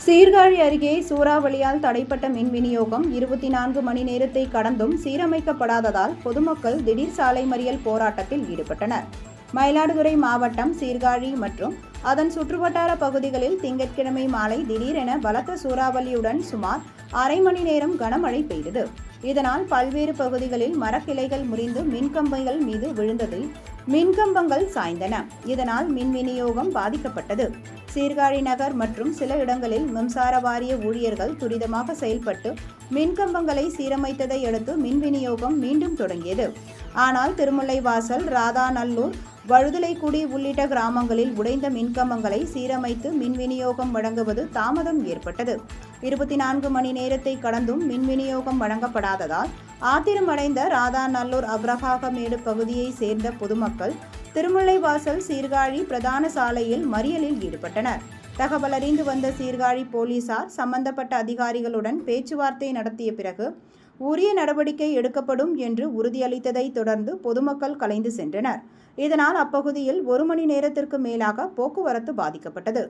சீர்காழி அருகே சூறாவளியால் தடைப்பட்ட மின் விநியோகம் 24 மணி நேரத்தை கடந்தும் சீரமைக்கப்படாததால் பொதுமக்கள் திடீர் சாலை மறியல் போராட்டத்தில் ஈடுபட்டனர். மயிலாடுதுறை மாவட்டம் சீர்காழி மற்றும் அதன் சுற்றுவட்டார பகுதிகளில் திங்கட்கிழமை மாலை திடீரென பலத்த சூறாவளியுடன் சுமார் அரை மணி நேரம் கனமழை பெய்தது. இதனால் பல்வேறு பகுதிகளில் மரக்கிளைகள் முறிந்து மின்கம்பங்கள் மீது விழுந்ததில் மின்கம்பங்கள் சாய்ந்தன. இதனால் மின் விநியோகம் பாதிக்கப்பட்டது. சீர்காழி நகர் மற்றும் சில இடங்களில் மின்சார வாரிய ஊழியர்கள் துரிதமாக செயல்பட்டு மின்கம்பங்களை சீரமைத்ததை அடுத்து மின் விநியோகம் மீண்டும் தொடங்கியது. ஆனால் திருமுல்லைவாசல், ராதாநல்லூர், வழுதலைக்குடி உள்ளிட்ட கிராமங்களில் உடைந்த மின்கம்பங்களை சீரமைத்து மின் விநியோகம் வழங்குவது தாமதம் ஏற்பட்டது. 24 மணி நேரத்தை கடந்தும் மின் விநியோகம் வழங்கப்படாததால் ஆத்திரமடைந்த ராதாநல்லூர், அப்ரஹாகமேடு பகுதியை சேர்ந்த பொதுமக்கள் திருமுல்லைவாசல் சீர்காழி பிரதான சாலையில் மறியலில் ஈடுபட்டனர். தகவல் அறிந்து வந்த சீர்காழி போலீசார் சம்பந்தப்பட்ட அதிகாரிகளுடன் பேச்சுவார்த்தை நடத்திய பிறகு உரிய நடவடிக்கை எடுக்கப்படும் என்று உறுதியளித்ததை தொடர்ந்து பொதுமக்கள் கலைந்து சென்றனர். இதனால் அப்பகுதியில் 1 மணி நேரத்திற்கு மேலாக போக்குவரத்து பாதிக்கப்பட்டது.